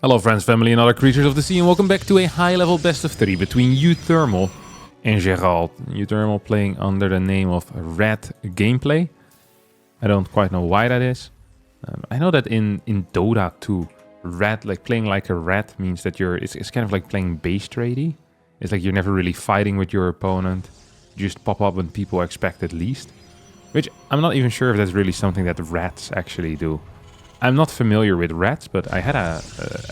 Hello friends, family and other creatures of the sea, and welcome back to a high-level best of 3 between uThermal and Gerald. uThermal playing under the name of Rat Gameplay. I don't quite know why that is. I know that in Dota 2, rat, like playing like a rat means that it's kind of like playing base tradey. It's like you're never really fighting with your opponent. You just pop up when people expect it least. Which I'm not even sure if that's really something that rats actually do. I'm not familiar with rats, but I had a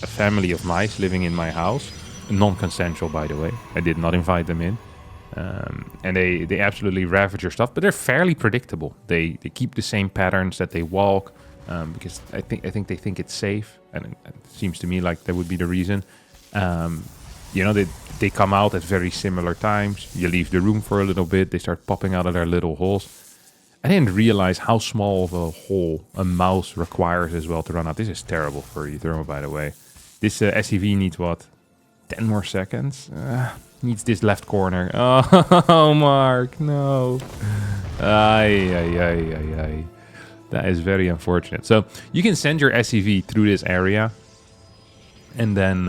family of mice living in my house. Non-consensual, by the way. I did not invite them in. And they absolutely ravage your stuff, but they're fairly predictable. They keep the same patterns that they walk, because I think they think it's safe, and it seems to me like that would be the reason. You know, they come out at very similar times. You leave the room for a little bit, they start popping out of their little holes. I didn't realize how small of a hole a mouse requires as well to run out. This is terrible for uThermal, by the way. This SCV needs, what, 10 more seconds? Needs this left corner. Oh, Mark, no. Ay. That is very unfortunate. So you can send your SCV through this area and then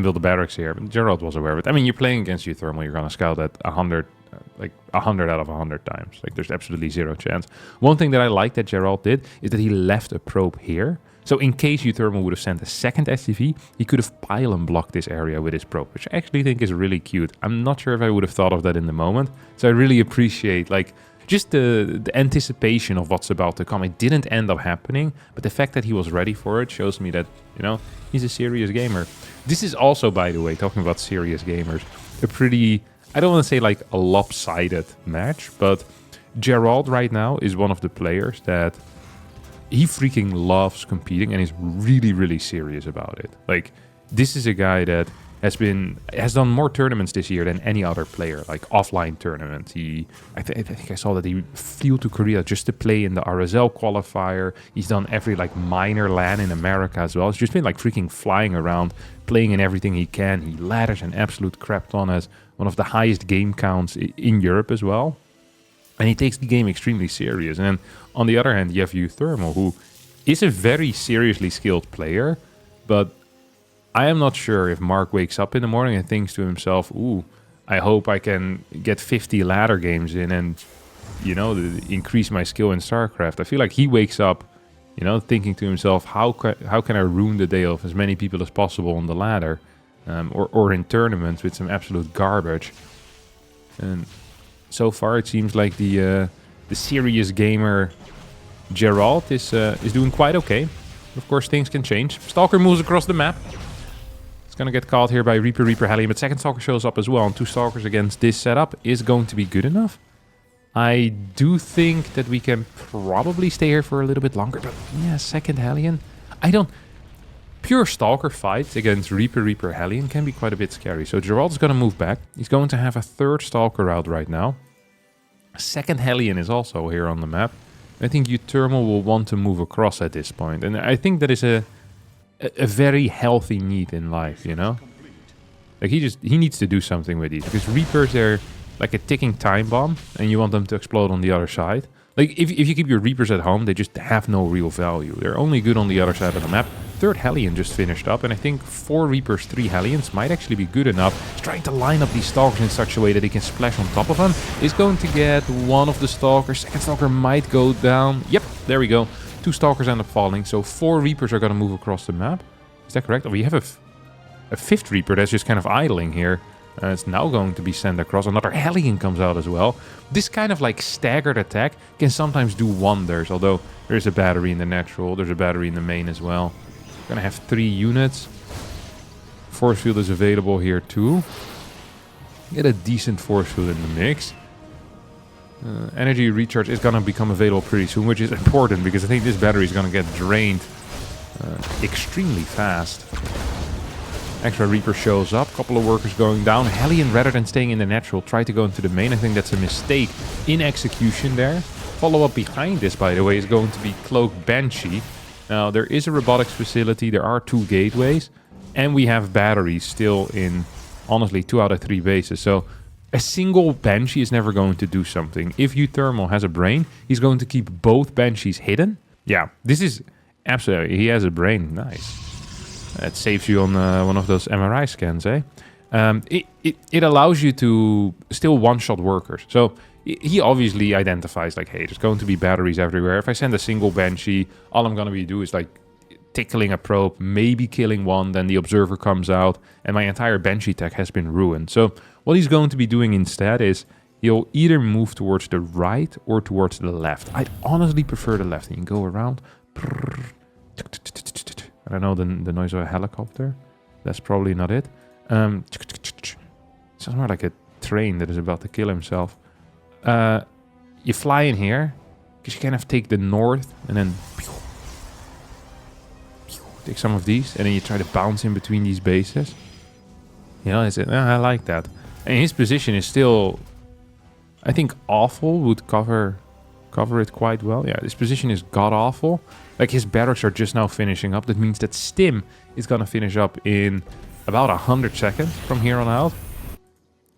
build the barracks here. Gerald was aware of it. I mean, you're playing against uThermal. You're going to scout at 100 out of 100 times. Like, there's absolutely zero chance. One thing that I like that Gerald did is that he left a probe here. So in case uThermal would have sent a second SCV, he could have pylon blocked this area with his probe, which I actually think is really cute. I'm not sure if I would have thought of that in the moment. So I really appreciate, like, just the anticipation of what's about to come. It didn't end up happening, but the fact that he was ready for it shows me that, you know, he's a serious gamer. This is also, by the way, talking about serious gamers, a pretty, I don't want to say like a lopsided match, but Gerald right now is one of the players that he freaking loves competing and is really, really serious about it. Like, this is a guy that has done more tournaments this year than any other player, like offline tournaments. I think I saw that he flew to Korea just to play in the RSL qualifier. He's done every like minor LAN in America as well. He's just been like freaking flying around, playing in everything he can. He ladders an absolute crap ton, as one of the highest game counts in Europe as well. And he takes the game extremely serious. And then on the other hand, you have uThermal, who is a very seriously skilled player, but I am not sure if Mark wakes up in the morning and thinks to himself, ooh, I hope I can get 50 ladder games in and, you know, increase my skill in StarCraft. I feel like he wakes up, you know, thinking to himself, how can I ruin the day of as many people as possible on the ladder, or in tournaments with some absolute garbage. And so far it seems like the serious gamer Gerald is doing quite okay. Of course, things can change. Stalker moves across the map. Gonna get caught here by Reaper Hellion, but second Stalker shows up as well, and 2 Stalkers against this setup is going to be good enough. I do think that we can probably stay here for a little bit longer, but yeah, second Hellion. Pure Stalker fights against Reaper Hellion can be quite a bit scary. So Gerald's gonna move back. He's going to have a third Stalker out right now. Second Hellion is also here on the map. I think uThermal will want to move across at this point, and I think that is a very healthy need in life, you know? Like, he needs to do something with these, because Reapers, they're like a ticking time bomb, and you want them to explode on the other side. Like, if you keep your Reapers at home, they just have no real value. They're only good on the other side of the map. Third Hellion just finished up, and I think 4 Reapers, 3 Hellions might actually be good enough. He's trying to line up these Stalkers in such a way that he can splash on top of them. He's going to get one of the Stalkers. Second Stalker might go down. Yep, there we go. 2 Stalkers end up falling, so 4 Reapers are going to move across the map. Is that correct? Oh, we have a 5th Reaper that's just kind of idling here. It's now going to be sent across. Another Hellion comes out as well. This kind of like staggered attack can sometimes do wonders, although there's a battery in the natural, there's a battery in the main as well. We're going to have 3 units. Force field is available here too. Get a decent force field in the mix. Energy recharge is going to become available pretty soon, which is important because I think this battery is going to get drained extremely fast. Extra Reaper shows up, couple of workers going down. Hellion, rather than staying in the natural, tried to go into the main. I think that's a mistake in execution there. Follow-up behind this, by the way, is going to be Cloak Banshee. Now, there is a robotics facility, there are 2 gateways, and we have batteries still in, honestly, 2 out of 3 bases. So a single Banshee is never going to do something. If uThermal has a brain, he's going to keep both Banshees hidden. Yeah, this is Absolutely. He has a brain. Nice. That saves you on one of those MRI scans, eh? It allows you to still one-shot workers. So he obviously identifies like, hey, there's going to be batteries everywhere. If I send a single Banshee, all I'm going to be do is like tickling a probe, maybe killing one, then the observer comes out, and my entire Banshee tech has been ruined. So what he's going to be doing instead is he'll either move towards the right or towards the left. I'd honestly prefer the left. You can go around. I don't know the noise of a helicopter. That's probably not it. Sounds more like a train that is about to kill himself. You fly in here, because you kind of take the north, and then take some of these, and then you try to bounce in between these bases. You know, I like that. And his position is still, I think, awful would cover it quite well. Yeah, this position is god-awful. Like, his barracks are just now finishing up. That means that Stim is going to finish up in about 100 seconds from here on out.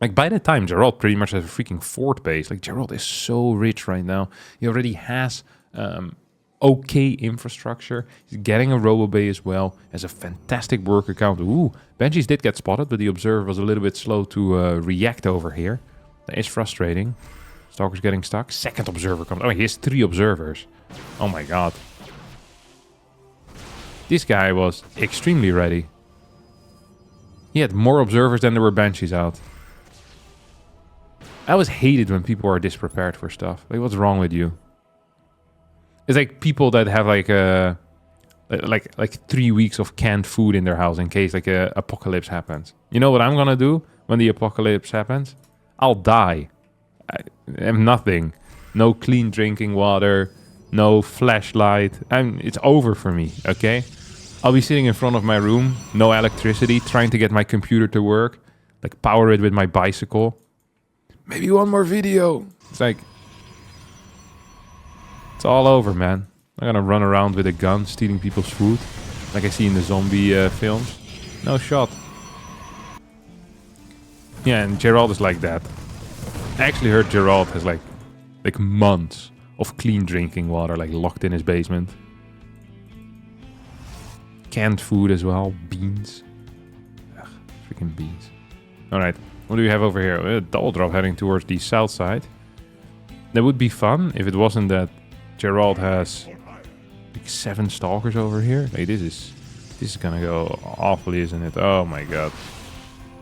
Like, by that time, Gerald pretty much has a freaking fort base. Like, Gerald is so rich right now. He already has okay infrastructure. He's getting a robo bay as well. Has a fantastic worker count. Ooh, Banshees did get spotted, but the observer was a little bit slow to react over here. That is frustrating. Stalker's getting stuck. Second observer comes. Oh, he has 3 observers. Oh my god. This guy was extremely ready. He had more observers than there were Banshees out. I always hated when people are disprepared for stuff. Like, what's wrong with you? It's like people that have like 3 weeks of canned food in their house in case like a apocalypse happens. You know what I'm gonna do when the apocalypse happens? I'll die. I have nothing. No clean drinking water. No flashlight. It's over for me, okay? I'll be sitting in front of my room, no electricity, trying to get my computer to work, like power it with my bicycle. Maybe one more video. It's like, it's all over, man. I'm gonna run around with a gun, stealing people's food, like I see in the zombie films. No shot. Yeah, and Gerald is like that. I actually heard Gerald has like months of clean drinking water, like locked in his basement. Canned food as well, beans. Ugh, freaking beans. Alright, what do we have over here? A double drop heading towards the south side. That would be fun if it wasn't that Gerald has like 7 stalkers over here. Like this is gonna go awfully, isn't it? Oh my god.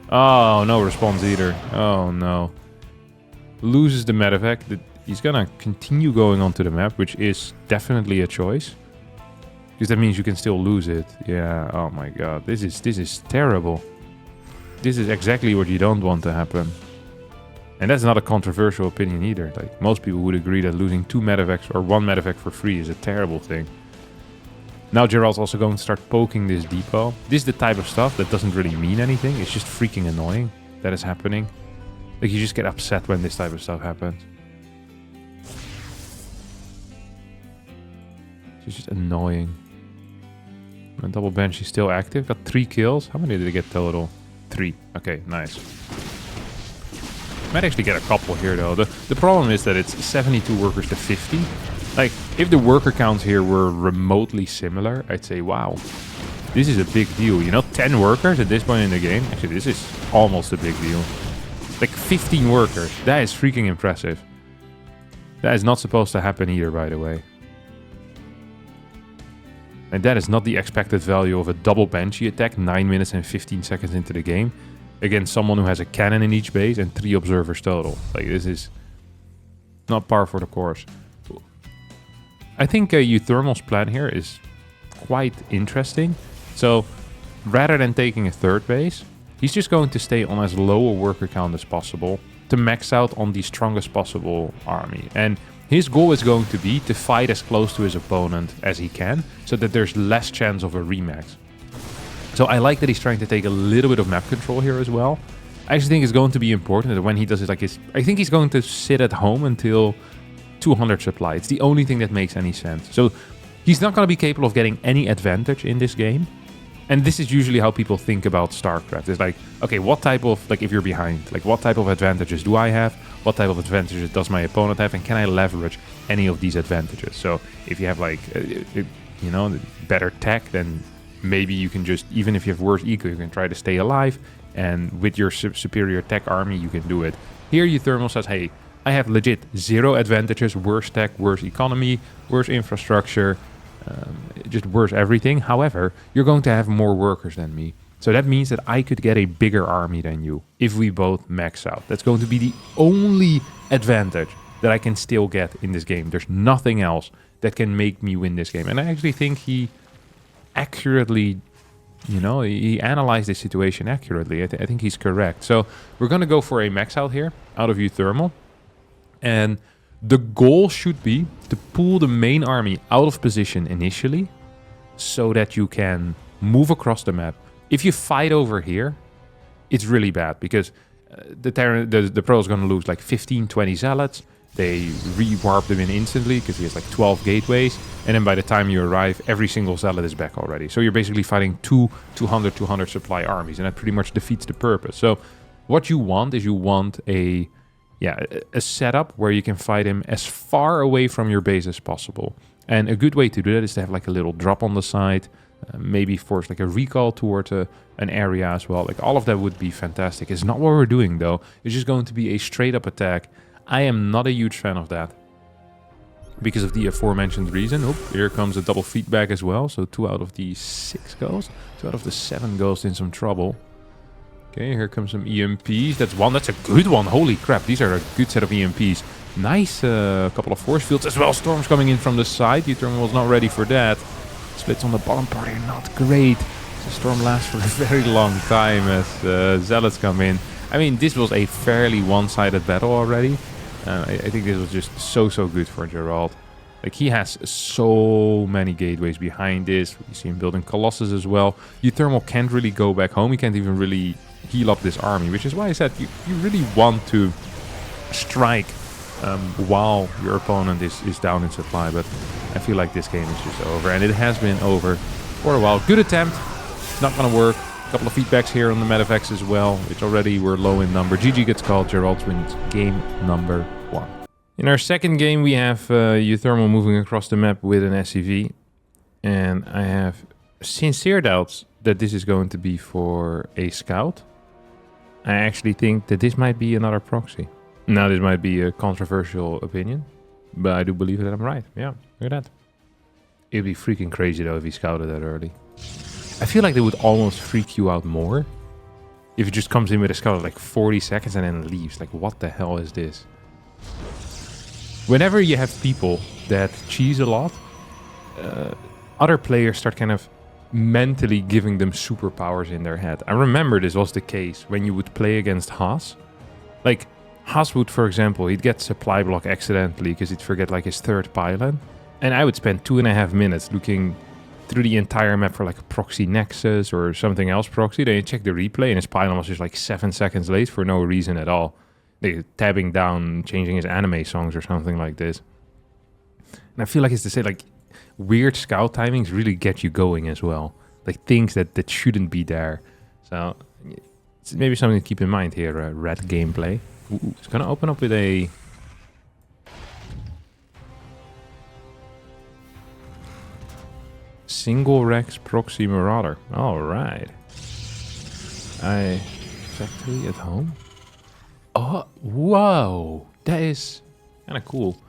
Oh, no response either. Oh no. Loses the medevac. He's gonna continue going onto the map, which is definitely a choice. Because that means you can still lose it. Yeah, oh my god. This is terrible. This is exactly what you don't want to happen. And that's not a controversial opinion either. Like, most people would agree that losing 2 medevacs or 1 medevac for free is a terrible thing. Now Gerald's also going to start poking this depot. This is the type of stuff that doesn't really mean anything. It's just freaking annoying that is happening. Like, you just get upset when this type of stuff happens. It's just annoying. My double bench is still active. Got 3 kills. How many did I get total? 3. Okay, nice. Might actually get a couple here though. The problem is that it's 72 workers to 50. Like, if the worker counts here were remotely similar, I'd say, wow, this is a big deal. You know, 10 workers at this point in the game. Actually, this is almost a big deal. Like 15 workers. That is freaking impressive. That is not supposed to happen either, by the way. And that is not the expected value of a double Banshee attack 9 minutes and 15 seconds into the game against someone who has a cannon in each base and 3 observers total. Like, this is not par for the course. I think uThermal's plan here is quite interesting. So, rather than taking a 3rd base, he's just going to stay on as low a worker count as possible to max out on the strongest possible army. And his goal is going to be to fight as close to his opponent as he can, so that there's less chance of a remax. So I like that he's trying to take a little bit of map control here as well. I actually think it's going to be important that when he does it like this, I think he's going to sit at home until 200 supply. It's the only thing that makes any sense. So he's not going to be capable of getting any advantage in this game. And this is usually how people think about StarCraft. It's like, okay, what type of, like if you're behind, like what type of advantages do I have? What type of advantages does my opponent have? And can I leverage any of these advantages? So if you have like, you know, better tech, then maybe you can just, even if you have worse eco, you can try to stay alive. And with your superior tech army, you can do it. Here, uThermal says, hey, I have legit 0 advantages, worse tech, worse economy, worse infrastructure, just worse everything. However, you're going to have more workers than me. So that means that I could get a bigger army than you if we both max out. That's going to be the only advantage that I can still get in this game. There's nothing else that can make me win this game. And I actually think he accurately, you know, he analyzed the situation accurately. I think he's correct. So we're going to go for a max out here out of uThermal. And the goal should be to pull the main army out of position initially so that you can move across the map. If you fight over here, it's really bad because the pro is going to lose like 15, 20 zealots. They re-warp them in instantly because he has like 12 gateways. And then by the time you arrive, every single zealot is back already. So you're basically fighting 200 supply armies. And that pretty much defeats the purpose. So what you want is you want a setup where you can fight him as far away from your base as possible. And a good way to do that is to have like a little drop on the side. Maybe force like a recall towards an area as well. Like all of that would be fantastic. It's not what we're doing though. It's just going to be a straight up attack. I am not a huge fan of that because of the aforementioned reason. Oh, here comes a double feedback as well. So 2 out of the 6 ghosts. 2 out of the 7 ghosts in some trouble. Okay, here comes some EMPs. That's one. That's a good one. Holy crap. These are a good set of EMPs. Nice couple of force fields as well. Storms coming in from the side. uThermal was not ready for that. Splits on the bottom part are not great. The storm lasts for a very long time as zealots come in. I mean, this was a fairly one-sided battle already. I think this was just so good for Gerald. Like, he has so many gateways behind this. You see him building Colossus as well. uThermal can't really go back home. He can't even really heal up this army, which is why I said you really want to strike while your opponent is down in supply. But I feel like this game is just over, and it has been over for a while. Good attempt. Not going to work. A couple of feedbacks here on the Medivacs as well, which already were low in number. GG gets called. Gerald wins game number 1. In our second game, we have uThermal moving across the map with an SCV. And I have sincere doubts that this is going to be for a scout. I actually think that this might be another proxy. Now, this might be a controversial opinion, but I do believe that I'm right. Yeah, look at that. It'd be freaking crazy, though, if he scouted that early. I feel like they would almost freak you out more if it just comes in with a scout at like 40 seconds and then leaves. Like, what the hell is this? Whenever you have people that cheese a lot, other players start kind of mentally giving them superpowers in their head. I remember this was the case when you would play against Haas. Like, Haas would, for example, he'd get supply block accidentally because he'd forget like his 3rd pylon. And I would spend 2.5 minutes looking through the entire map for like a proxy nexus or something else proxy. Then you check the replay and his pylon was just like 7 seconds late for no reason at all. Like tabbing down, changing his anime songs or something like this. And I feel like it's to say like weird scout timings really get you going as well. Like things that shouldn't be there. So it's maybe something to keep in mind here, red gameplay. Ooh, it's gonna open up with a single Rex Proxy Marauder. Alright. Factory at home? Oh, whoa. That is kind of cool.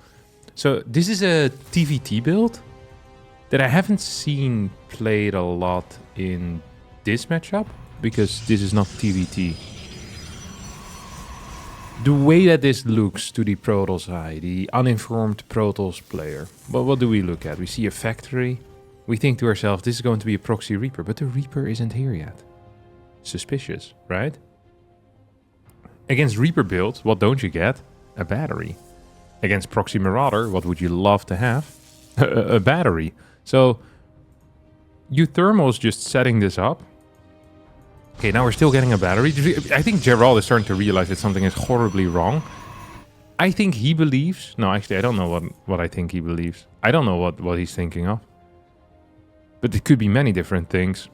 So this is a TVT build that I haven't seen played a lot in this matchup because this is not TVT. The way that this looks to the Protoss eye, the uninformed Protoss player, but what do we look at? We see a factory. We think to ourselves, this is going to be a proxy Reaper, but the Reaper isn't here yet. Suspicious, right? Against Reaper builds, what don't you get? A battery. Against Proxy Marauder, what would you love to have? A battery. So, uThermal is just setting this up. Okay, now we're still getting a battery. I think Gerald is starting to realize that something is horribly wrong. I think he believes... No, actually, I don't know what I think he believes. I don't know what he's thinking of. But it could be many different things.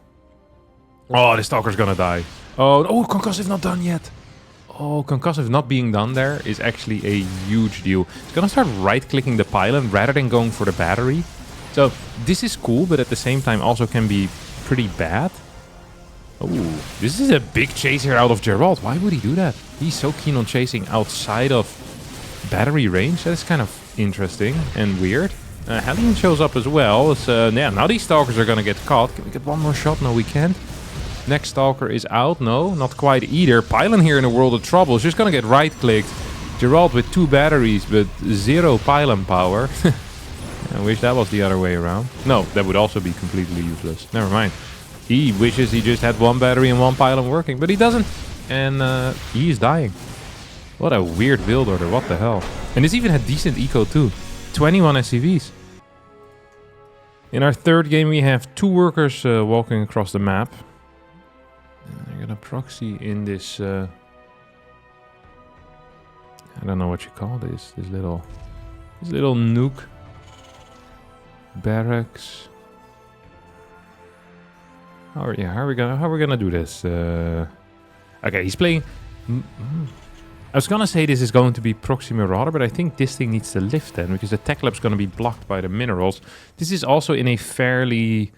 Oh, the Stalker's gonna die. Oh, Concussive not done yet. Oh, Concussive not being done there is actually a huge deal. It's gonna start right-clicking the pylon rather than going for the battery. So this is cool, but at the same time also can be pretty bad. Oh, this is a big chase here out of Gerald. Why would he do that? He's so keen on chasing outside of battery range. That is kind of interesting and weird. Hellion shows up as well. It's, yeah, now these Stalkers are going to get caught. Can we get one more shot? No, we can't. Next Stalker is out. No, not quite either. Pylon here in a world of trouble. Is just going to get right-clicked. Gerald with 2 batteries, but 0 pylon power. I wish that was the other way around. No, that would also be completely useless. Never mind. He wishes he just had 1 battery and 1 pylon working, but he doesn't. And he is dying. What a weird build order. What the hell? And this even had decent eco too. 21 SCVs. In our third game, we have 2 workers walking across the map. And they're gonna proxy in this... I don't know what you call this. This little nuke. Barracks. How are we gonna do this? Okay, he's playing... I was gonna say this is going to be Proxy Marauder, but I think this thing needs to lift then, because the tech lab's gonna be blocked by the minerals. This is also in a fairly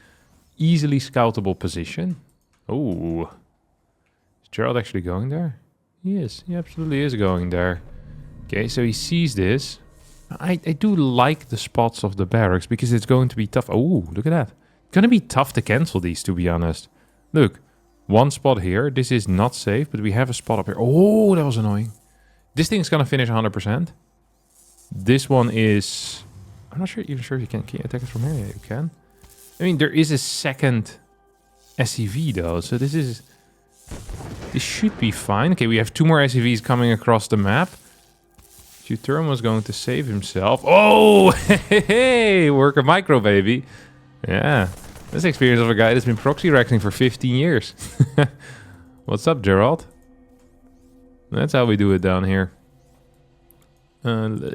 easily scoutable position. Oh. Is Gerald actually going there? He is. He absolutely is going there. Okay, so he sees this. I do like the spots of the barracks, because it's going to be tough. Oh, look at that. It's gonna be tough to cancel these, to be honest. Look, 1 spot here. This is not safe, but we have a spot up here. Oh, that was annoying. This thing's gonna finish 100%. This one is... I'm not even sure if you can attack it from here. Yeah, you can. I mean, there is a second SCV though, so this should be fine. Okay, we have 2 more SCVs coming across the map. uThermal is going to save himself. Oh, hey, work a micro, baby. Yeah, that's the experience of a guy that's been proxy rexing for 15 years. What's up, Gerald? That's how we do it down here.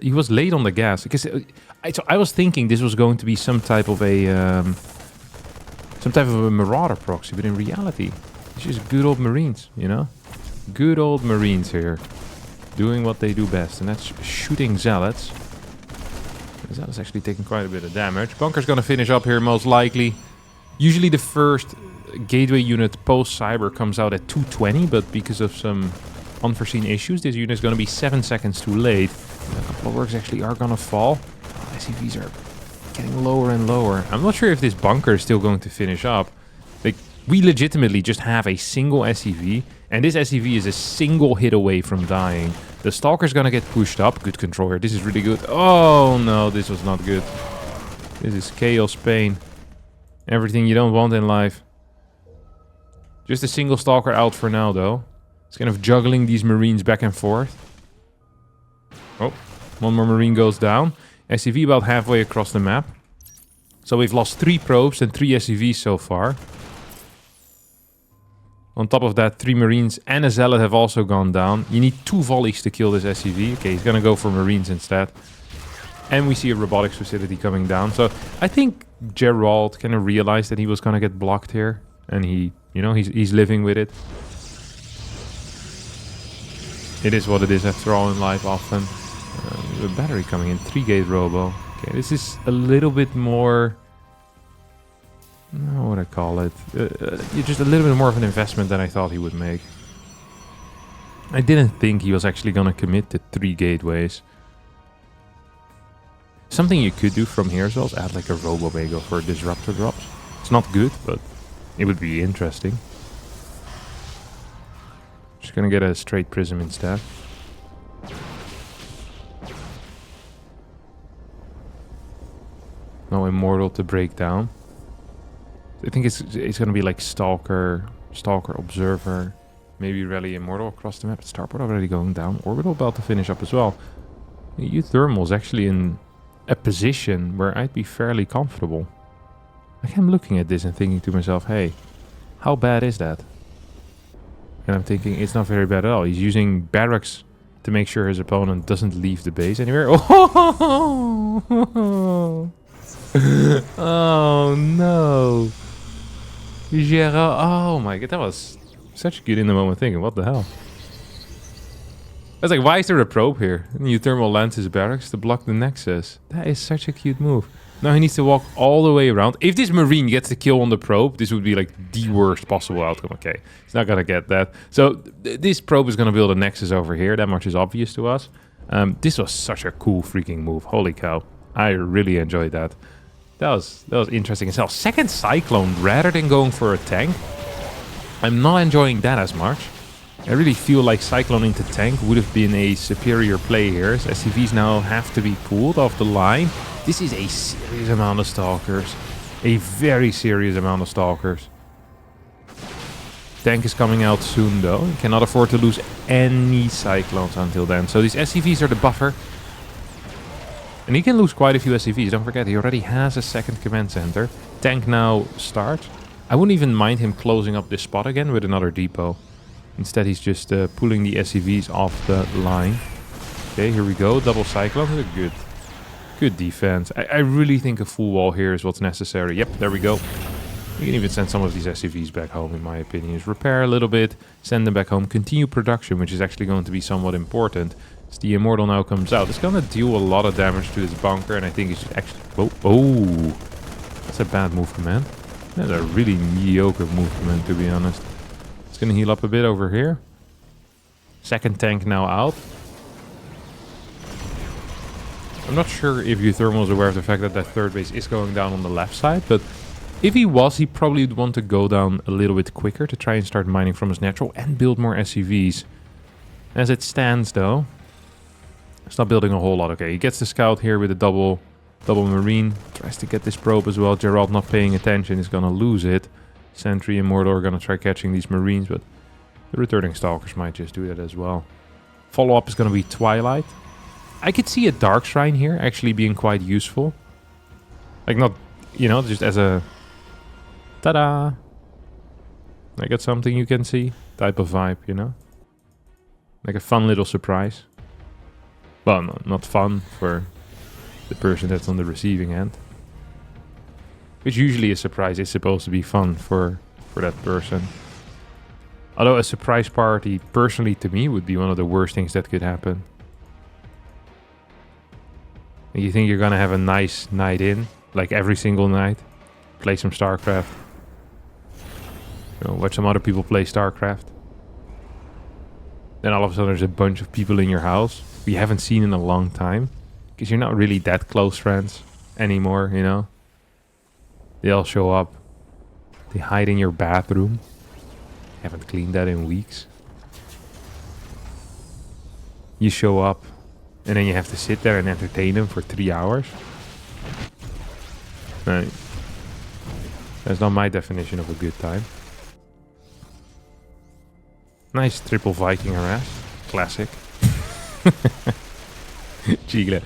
He was late on the gas because I was thinking this was going to be some type of a marauder proxy, but in reality, it's just good old Marines, you know, good old Marines here, doing what they do best, and that's shooting zealots. The zealots actually taking quite a bit of damage. Bunker's gonna finish up here most likely. Usually the first gateway unit post cyber comes out at 220, but because of some unforeseen issues, this unit is going to be 7 seconds too late. A couple of works actually are going to fall. SCVs are getting lower and lower. I'm not sure if this bunker is still going to finish up. Like, we legitimately just have a single SCV, and this SCV is a single hit away from dying. The Stalker's going to get pushed up. Good control here. This is really good. Oh no, this was not good. This is chaos pain. Everything you don't want in life. Just a single Stalker out for now though. It's kind of juggling these Marines back and forth. Oh, 1 more Marine goes down. SCV about halfway across the map. So we've lost 3 probes and 3 SCVs so far. On top of that, 3 Marines and a Zealot have also gone down. You need 2 volleys to kill this SCV. Okay, he's gonna go for Marines instead. And we see a robotics facility coming down. So I think Gerald kind of realized that he was gonna get blocked here. And he, you know, he's living with it. It is what it is after all in life often. The battery coming in, 3-gate robo. Okay, this is a little bit more... I don't know what I call it. Just a little bit more of an investment than I thought he would make. I didn't think he was actually going to commit to 3 gateways. Something you could do from here as well is add like a robo bagel for disruptor drops. It's not good, but it would be interesting. Just gonna get a straight prism instead. No immortal to break down. I think it's gonna be like Stalker Observer, maybe Rally Immortal across the map. Starport already going down. Orbital about to finish up as well. uThermal is actually in a position where I'd be fairly comfortable. Like, I'm looking at this and thinking to myself, hey, how bad is that? And I'm thinking, it's not very bad at all. He's using barracks to make sure his opponent doesn't leave the base anywhere. Oh, oh no. Gerald. Oh my god, that was such good in the moment thinking. What the hell? I was like, why is there a probe here? And uThermal lands his barracks to block the Nexus. That is such a cute move. Now he needs to walk all the way around. If this Marine gets the kill on the probe, this would be like the worst possible outcome. Okay, he's not gonna get that. So this probe is gonna build a Nexus over here. That much is obvious to us. This was such a cool freaking move. Holy cow. I really enjoyed that. That was interesting as hell. Second Cyclone rather than going for a tank. I'm not enjoying that as much. I really feel like Cyclone into tank would have been a superior play here. So SCVs now have to be pulled off the line. This is a serious amount of Stalkers. A very serious amount of Stalkers. Tank is coming out soon though. You cannot afford to lose any Cyclones until then. So these SCVs are the buffer. And he can lose quite a few SCVs. Don't forget, he already has a second command center. Tank now starts. I wouldn't even mind him closing up this spot again with another depot. Instead, he's just pulling the SCVs off the line. Okay, here we go. Double Cyclone. Good defense. I really think a full wall here is what's necessary. Yep, there we go. You can even send some of these SCVs back home, in my opinion. Just repair a little bit, send them back home, continue production, which is actually going to be somewhat important. As the Immortal now comes out, it's going to deal a lot of damage to this bunker, and I think it should actually... Oh, that's a bad move command. That's a really mediocre move command, to be honest. It's going to heal up a bit over here. Second tank now out. I'm not sure if uThermal is aware of the fact that that third base is going down on the left side, but if he was, he probably would want to go down a little bit quicker to try and start mining from his natural and build more SCVs. As it stands, though, it's not building a whole lot. Okay, he gets the scout here with a double Marine. Tries to get this probe as well. Gerald not paying attention is going to lose it. Sentry and Mordor are going to try catching these Marines, but the returning Stalkers might just do that as well. Follow-up is going to be Twilight. I could see a Dark Shrine here actually being quite useful. Like not, you know, just as a... Ta-da! I got something you can see type of vibe, you know? Like a fun little surprise. Well, no, not fun for the person that's on the receiving end. Which usually a surprise is supposed to be fun for that person. Although a surprise party, personally to me, would be one of the worst things that could happen. You think you're gonna have a nice night in, like every single night. Play some StarCraft. You know, watch some other people play StarCraft. Then all of a sudden there's a bunch of people in your house we haven't seen in a long time. Because you're not really that close friends anymore, you know. They all show up. They hide in your bathroom. Haven't cleaned that in weeks. You show up. And then you have to sit there and entertain them for 3 hours. Right. That's not my definition of a good time. Nice triple Viking harass. Classic. Chigla.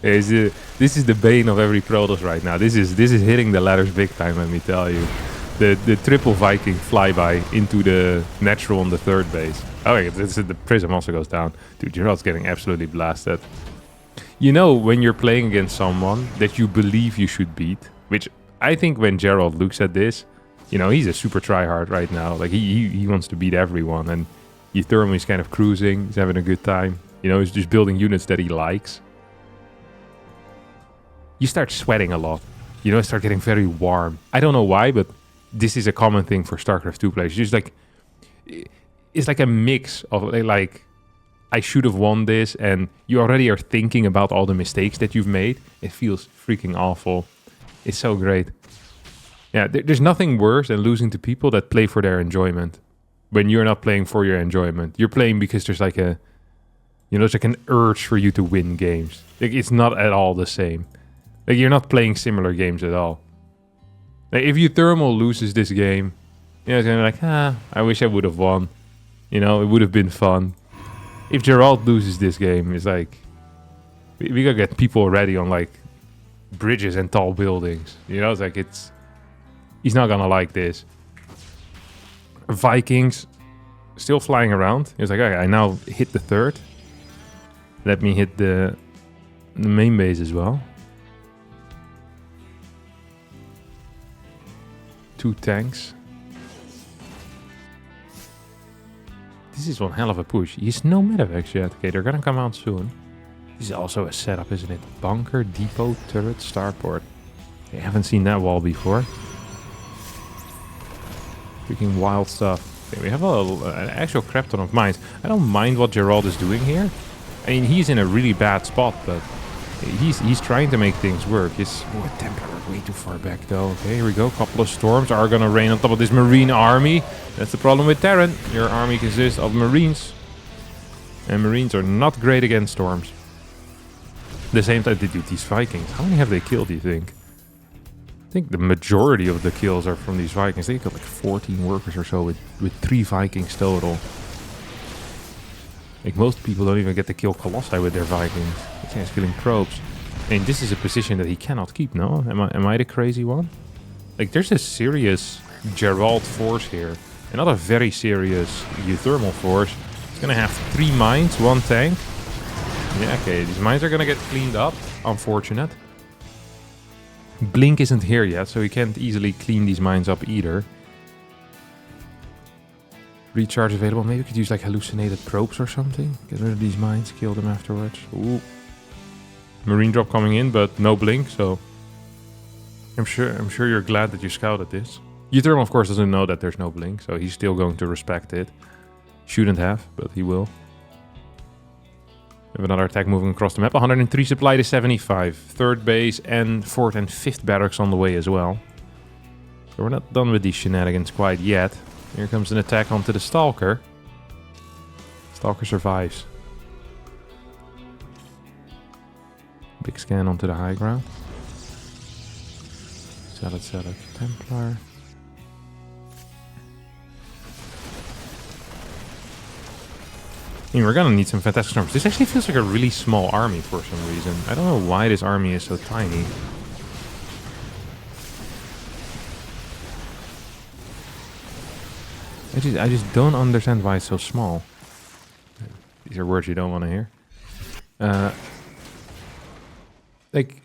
This is the bane of every Protoss right now. This is hitting the ladders big time, let me tell you. The triple Viking flyby into the natural on the third base. Oh yeah, the Prism also goes down. Dude, Gerald's getting absolutely blasted. You know when you're playing against someone that you believe you should beat, which I think when Gerald looks at this, you know, he's a super tryhard right now. Like he wants to beat everyone, and uThermal is kind of cruising, he's having a good time. You know, he's just building units that he likes. You start sweating a lot. You know, start getting very warm. I don't know why, but this is a common thing for StarCraft 2 players. Just like... It's like a mix of like, I should have won this, and you already are thinking about all the mistakes that you've made. It feels freaking awful. It's so great. Yeah, there's nothing worse than losing to people that play for their enjoyment. When you're not playing for your enjoyment. You're playing because there's like a, you know, it's like an urge for you to win games. Like, it's not at all the same. Like, you're not playing similar games at all. Like, if uThermal loses this game, you know, it's gonna be like, I wish I would have won. You know, it would have been fun. If Gerald loses this game, it's like... We gotta get people already on, like, bridges and tall buildings. You know, it's like, it's... He's not gonna like this. Vikings still flying around. He was like, okay, I now hit the third. Let me hit the main base as well. 2 tanks. This is one hell of a push. He's no medevacs yet. Okay, they're gonna come out soon. This is also a setup, isn't it? Bunker, depot, turret, starport. I haven't seen that wall before. Freaking wild stuff. Okay, we have an actual crap ton of mines. I don't mind what Gerald is doing here. I mean, he's in a really bad spot, but he's trying to make things work. Oh, Templar way too far back though. Okay, here we go. A couple of storms are gonna rain on top of this marine army. That's the problem with Terran. Your army consists of marines. And marines are not great against storms. At the same time, these Vikings, how many have they killed, do you think? I think the majority of the kills are from these Vikings. They killed like 14 workers or so with 3 Vikings total. Like, most people don't even get to kill Colossi with their Vikings. This guy's killing probes. And this is a position that he cannot keep, no? Am I the crazy one? Like, there's a serious Gerald force here. Another very serious uThermal force. It's gonna have 3 mines, 1 tank. Yeah, okay, these mines are gonna get cleaned up. Unfortunate. Blink isn't here yet, so he can't easily clean these mines up either. Recharge available. Maybe we could use like hallucinated probes or something. Get rid of these mines, kill them afterwards. Ooh. Marine drop coming in, but no blink, so I'm sure you're glad that you scouted this. uThermal, of course, doesn't know that there's no blink, so he's still going to respect it. Shouldn't have, but he will. We have another attack moving across the map. 103 supply to 75. 3rd base and 4th and 5th barracks on the way as well. So we're not done with these shenanigans quite yet. Here comes an attack onto the Stalker. Stalker survives. Big scan onto the high ground. Sell it. Templar. I mean, we're gonna need some fantastic storms. This actually feels like a really small army for some reason. I don't know why this army is so tiny. I just don't understand why it's so small. These are words you don't want to hear. Like,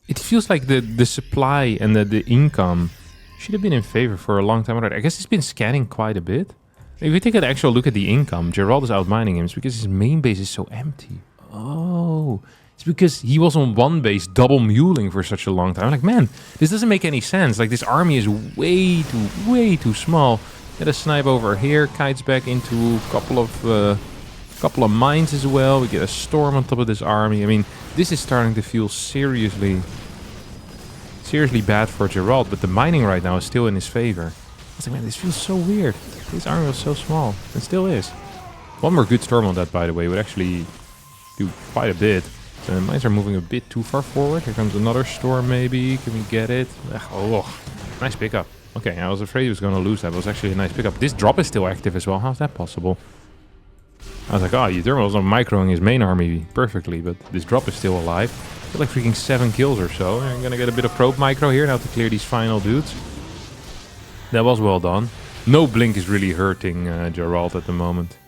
it feels like the supply and the income should have been in favor for a long time already. I guess it's been scanning quite a bit. If we take an actual look at the income, Gerald is outmining him. It's because his main base is so empty. Oh, it's because he was on one base double muling for such a long time. I'm like, man, this doesn't make any sense. Like, this army is way too small. Get a snipe over here, kites back into a couple of mines as well. We get a storm on top of this army. I mean, this is starting to feel seriously bad for Gerald, but the mining right now is still in his favor. I was like, man, this feels so weird. This army was so small. It still is. One more good storm on that, by the way, would actually do quite a bit. The mines are moving a bit too far forward. Here comes another storm, maybe. Can we get it? Oh, nice pickup. Okay, I was afraid he was going to lose that. It was actually a nice pickup. This drop is still active as well. How's that possible? I was like, oh, uThermal was not microing his main army perfectly, but this drop is still alive. Got like freaking 7 kills or so. I'm going to get a bit of probe micro here now to clear these final dudes. That was well done. No blink is really hurting Gerald at the moment.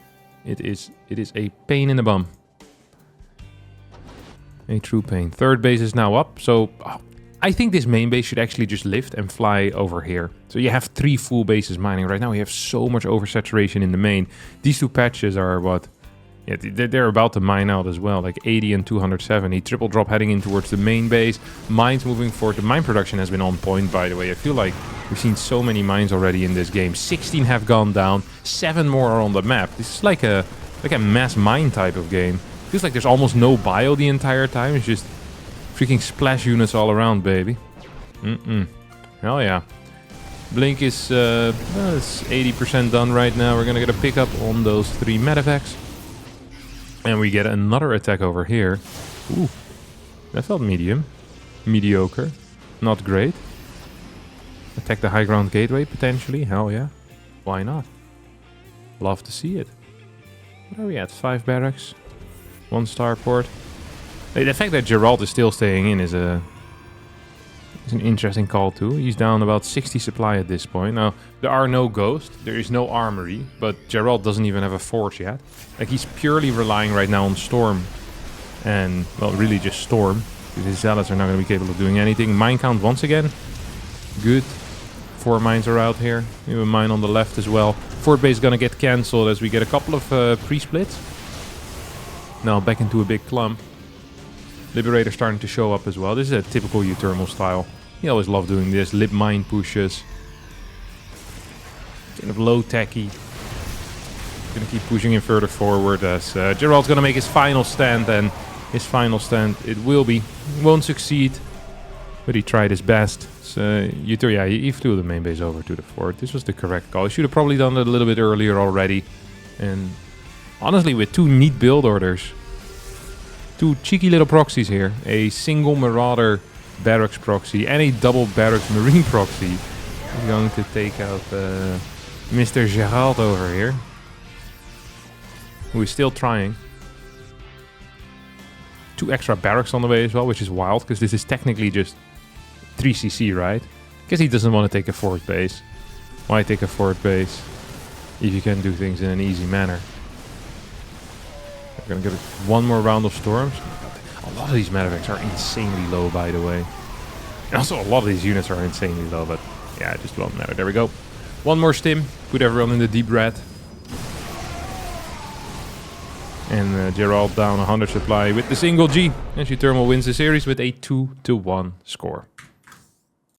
It is a pain in the bum. A true pain. 3rd base is now up, so I think this main base should actually just lift and fly over here. So you have 3 full bases mining. Right now we have so much oversaturation in the main. These 2 patches are what? Yeah, they're about to mine out as well, like 80 and 270. Triple drop heading in towards the main base. Mines moving forward. The mine production has been on point, by the way. I feel like we've seen so many mines already in this game. 16 have gone down. 7 more are on the map. This is like a mass mine type of game. Feels like there's almost no bio the entire time. It's just freaking splash units all around, baby. Hell yeah. Blink is 80% done right now. We're gonna get a pickup on those 3 medevacs. And we get another attack over here. Ooh, that felt mediocre, not great. Attack the high ground gateway, potentially. Hell yeah. Why not? Love to see it. What are we at? 5 barracks. 1 starport. The fact that Gerald is still staying in is an interesting call too. He's down about 60 supply at this point. Now, there are no ghosts, there is no armory, but Gerald doesn't even have a forge yet. Like, he's purely relying right now on storm. And, well, really just storm. Because his zealots are not going to be capable of doing anything. Mine count once again. Good. 4 mines are out here. We have a mine on the left as well. 4th base is going to get cancelled as we get a couple of pre-splits. Now back into a big clump. Liberator starting to show up as well. This is a typical uThermal style. He always loved doing this. Lip mine pushes. Kind of low techy. Gonna keep pushing him further forward as Gerald's gonna make his final stand, and his final stand it will be. He won't succeed, but he tried his best. So he flew the main base over to the fort. This was the correct call. He should have probably done it a little bit earlier already. And honestly, with two neat build orders, two cheeky little proxies here, a single Marauder barracks proxy and a double barracks marine proxy, I'm going to take out Mr. Gerald over here, who is still trying. 2 extra barracks on the way as well, which is wild, because this is technically just 3cc, right? Guess he doesn't want to take a fort base. Why take a fort base if you can do things in an easy manner? We're gonna get one more round of storms. A lot of these medevacs are insanely low, by the way. And also, a lot of these units are insanely low, but yeah, it just won't matter. There we go. One more stim. Put everyone in the deep red. And Gerald down 100 supply with the single G. And uThermal wins the series with a 2-1 score.